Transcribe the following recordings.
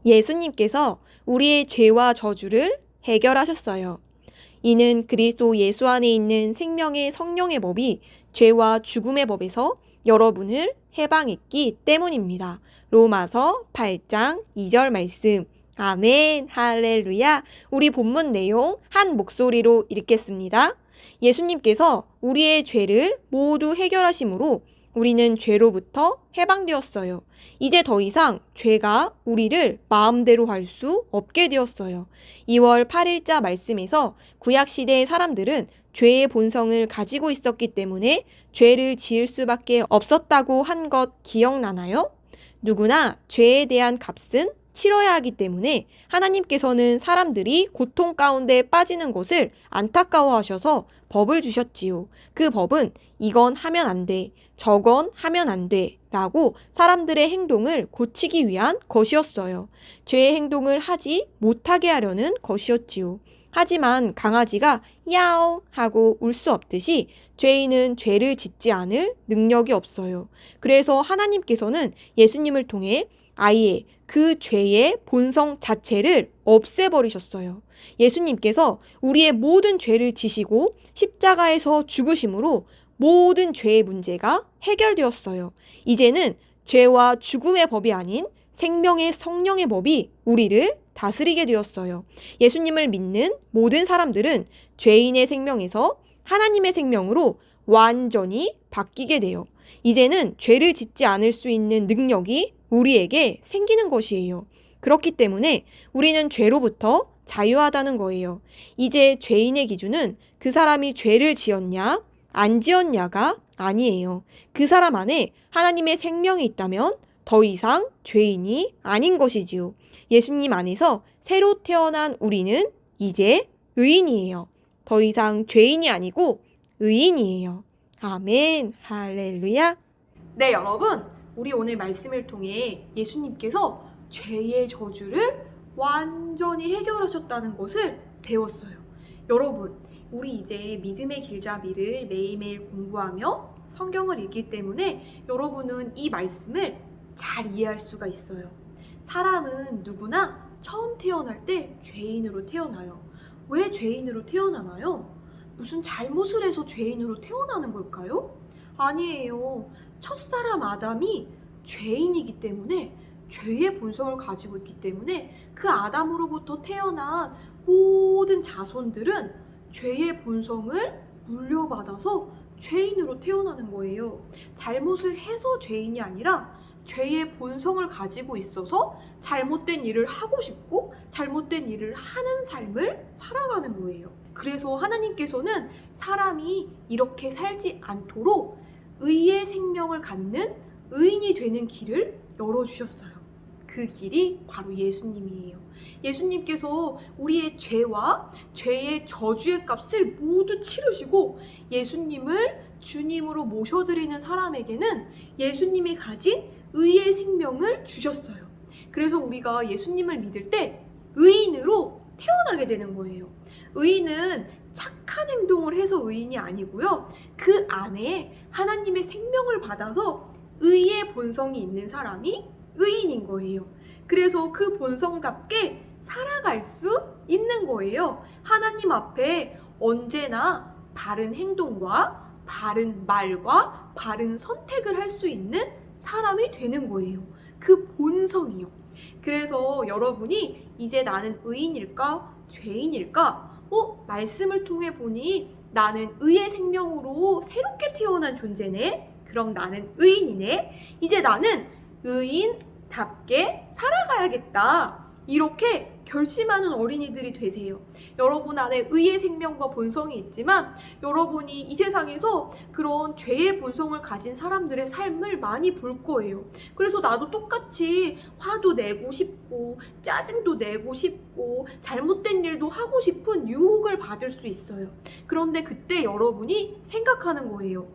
예수님께서 우리의 죄와 저주를 해결하셨어요. 이는 그리스도 예수 안에 있는 생명의 성령의 법이 죄와 죽음의 법에서 여러분을 해방했기 때문입니다. 로마서 8장 2절 말씀. 아멘, 할렐루야. 우리 본문 내용 한 목소리로 읽겠습니다. 예수님께서 우리의 죄를 모두 해결하심으로 우리는 죄로부터 해방되었어요. 이제 더 이상 죄가 우리를 마음대로 할 수 없게 되었어요. 2월 8일자 말씀에서 구약시대의 사람들은 죄의 본성을 가지고 있었기 때문에 죄를 지을 수밖에 없었다고 한 것 기억나나요? 누구나 죄에 대한 값은 치러야 하기 때문에 하나님께서는 사람들이 고통 가운데 빠지는 것을 안타까워하셔서 법을 주셨지요. 그 법은 이건 하면 안 돼, 저건 하면 안 돼 라고 사람들의 행동을 고치기 위한 것이었어요. 죄의 행동을 하지 못하게 하려는 것이었지요. 하지만 강아지가 야옹 하고 울 수 없듯이 죄인은 죄를 짓지 않을 능력이 없어요. 그래서 하나님께서는 예수님을 통해 아예 그 죄의 본성 자체를 없애버리셨어요. 예수님께서 우리의 모든 죄를 지시고 십자가에서 죽으심으로 모든 죄의 문제가 해결되었어요. 이제는 죄와 죽음의 법이 아닌 생명의 성령의 법이 우리를 다스리게 되었어요. 예수님을 믿는 모든 사람들은 죄인의 생명에서 하나님의 생명으로 완전히 바뀌게 돼요. 이제는 죄를 짓지 않을 수 있는 능력이 우리에게 생기는 것이에요. 그렇기 때문에 우리는 죄로부터 자유하다는 거예요. 이제 죄인의 기준은 그 사람이 죄를 지었냐, 안 지었냐가 아니에요. 그 사람 안에 하나님의 생명이 있다면 더 이상 죄인이 아닌 것이지요. 예수님 안에서 새로 태어난 우리는 이제 의인이에요. 더 이상 죄인이 아니고 의인이에요. 아멘, 할렐루야. 네, 여러분. 우리 오늘 말씀을 통해 예수님께서 죄의 저주를 완전히 해결하셨다는 것을 배웠어요. 여러분, 우리 이제 믿음의 길잡이를 매일매일 공부하며 성경을 읽기 때문에 여러분은 이 말씀을 잘 이해할 수가 있어요. 사람은 누구나 처음 태어날 때 죄인으로 태어나요. 왜 죄인으로 태어나나요? 무슨 잘못을 해서 죄인으로 태어나는 걸까요? 아니에요. 첫사람 아담이 죄인이기 때문에 죄의 본성을 가지고 있기 때문에 그 아담으로부터 태어난 모든 자손들은 죄의 본성을 물려받아서 죄인으로 태어나는 거예요. 잘못을 해서 죄인이 아니라 죄의 본성을 가지고 있어서 잘못된 일을 하고 싶고 잘못된 일을 하는 삶을 살아가는 거예요. 그래서 하나님께서는 사람이 이렇게 살지 않도록 의의 생명을 갖는 의인이 되는 길을 열어주셨어요. 그 길이 바로 예수님이에요. 예수님께서 우리의 죄와 죄의 저주의 값을 모두 치르시고 예수님을 주님으로 모셔드리는 사람에게는 예수님이 가진 의의 생명을 주셨어요. 그래서 우리가 예수님을 믿을 때 의인으로 태어나게 되는 거예요. 의인은 착한 행동을 해서 의인이 아니고요. 그 안에 하나님의 생명을 받아서 의의 본성이 있는 사람이 의인인 거예요. 그래서 그 본성답게 살아갈 수 있는 거예요. 하나님 앞에 언제나 바른 행동과 바른 말과 바른 선택을 할 수 있는 사람이 되는 거예요. 그 본성이요. 그래서 여러분이 이제 나는 의인일까? 죄인일까? 말씀을 통해 보니 나는 의의 생명으로 새롭게 태어난 존재네? 그럼 나는 의인이네? 이제 나는 의인답게 살아가야겠다. 이렇게 결심하는 어린이들이 되세요. 여러분 안에 의의 생명과 본성이 있지만 여러분이 이 세상에서 그런 죄의 본성을 가진 사람들의 삶을 많이 볼 거예요. 그래서 나도 똑같이 화도 내고 싶고 짜증도 내고 싶고 잘못된 일도 하고 싶은 유혹을 받을 수 있어요. 그런데 그때 여러분이 생각하는 거예요.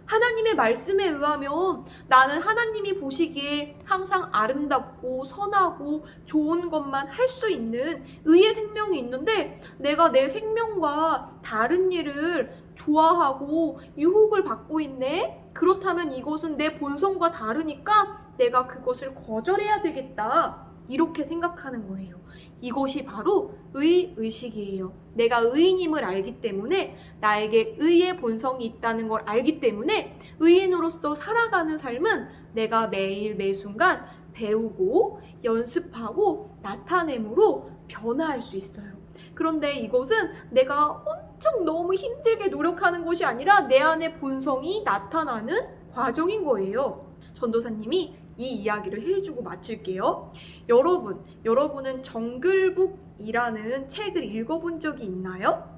하나님의 말씀에 의하면 나는 하나님이 보시기에 항상 아름답고 선하고 좋은 것만 할 수 있는 의의 생명이 있는데 내가 내 생명과 다른 일을 좋아하고 유혹을 받고 있네? 그렇다면 이것은 내 본성과 다르니까 내가 그것을 거절해야 되겠다. 이렇게 생각하는 거예요. 이것이 바로 의의식이에요. 내가 의인임을 알기 때문에, 나에게 의의 본성이 있다는 걸 알기 때문에 의인으로서 살아가는 삶은 내가 매일 매순간 배우고 연습하고 나타냄으로 변화할 수 있어요. 그런데 이것은 내가 엄청 너무 힘들게 노력하는 것이 아니라 내 안의 본성이 나타나는 과정인 거예요. 전도사님이 이 이야기를 해주고 마칠게요. 여러분은 정글북이라는 책을 읽어본 적이 있나요?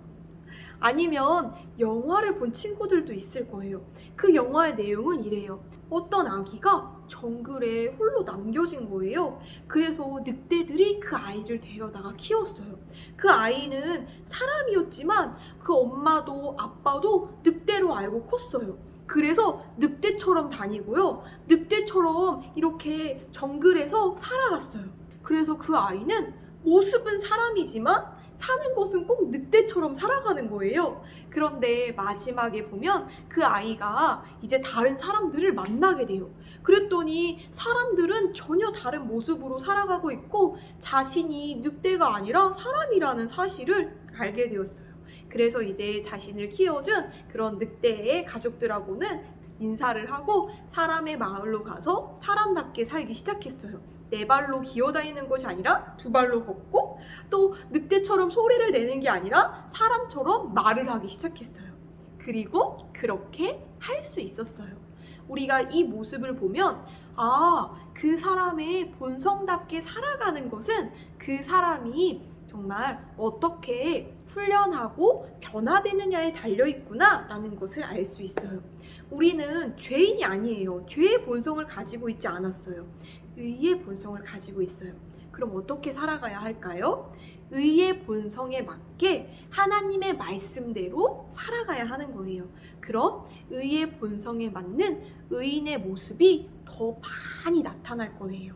아니면 영화를 본 친구들도 있을 거예요. 그 영화의 내용은 이래요. 어떤 아기가 정글에 홀로 남겨진 거예요. 그래서 늑대들이 그 아이를 데려다가 키웠어요. 그 아이는 사람이었지만 그 엄마도 아빠도 늑대로 알고 컸어요. 그래서 늑대처럼 다니고요. 늑대처럼 이렇게 정글에서 살아갔어요. 그래서 그 아이는 모습은 사람이지만 사는 것은 꼭 늑대처럼 살아가는 거예요. 그런데 마지막에 보면 그 아이가 이제 다른 사람들을 만나게 돼요. 그랬더니 사람들은 전혀 다른 모습으로 살아가고 있고 자신이 늑대가 아니라 사람이라는 사실을 알게 되었어요. 그래서 이제 자신을 키워준 그런 늑대의 가족들하고는 인사를 하고 사람의 마을로 가서 사람답게 살기 시작했어요. 네 발로 기어다니는 것이 아니라 두 발로 걷고, 또 늑대처럼 소리를 내는 게 아니라 사람처럼 말을 하기 시작했어요. 그리고 그렇게 할 수 있었어요. 우리가 이 모습을 보면 그 사람의 본성답게 살아가는 것은 그 사람이 정말 어떻게 훈련하고 변화되느냐에 달려있구나 라는 것을 알 수 있어요. 우리는 죄인이 아니에요. 죄의 본성을 가지고 있지 않았어요. 의의 본성을 가지고 있어요. 그럼 어떻게 살아가야 할까요? 의의 본성에 맞게 하나님의 말씀대로 살아가야 하는 거예요. 그럼 의의 본성에 맞는 의인의 모습이 더 많이 나타날 거예요.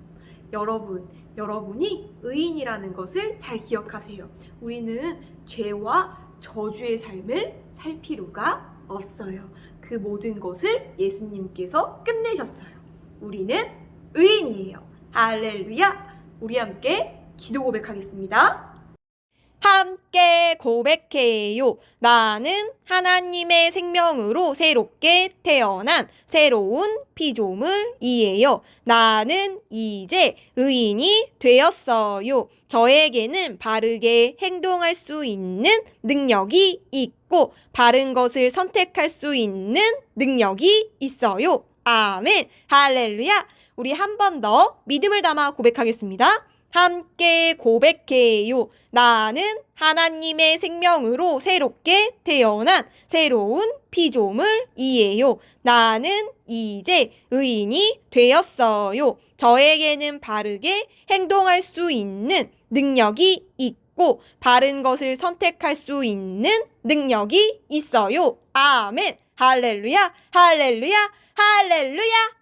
여러분이 의인이라는 것을 잘 기억하세요. 우리는 죄와 저주의 삶을 살 필요가 없어요. 그 모든 것을 예수님께서 끝내셨어요. 우리는 의인이에요. 할렐루야! 우리 함께 기도 고백하겠습니다. 함께 고백해요. 나는 하나님의 생명으로 새롭게 태어난 새로운 피조물이에요. 나는 이제 의인이 되었어요. 저에게는 바르게 행동할 수 있는 능력이 있고 바른 것을 선택할 수 있는 능력이 있어요. 아멘. 할렐루야. 우리 한 번 더 믿음을 담아 고백하겠습니다. 함께 고백해요. 나는 하나님의 생명으로 새롭게 태어난 새로운 피조물이에요. 나는 이제 의인이 되었어요. 저에게는 바르게 행동할 수 있는 능력이 있고 바른 것을 선택할 수 있는 능력이 있어요. 아멘. 할렐루야. 할렐루야. 할렐루야.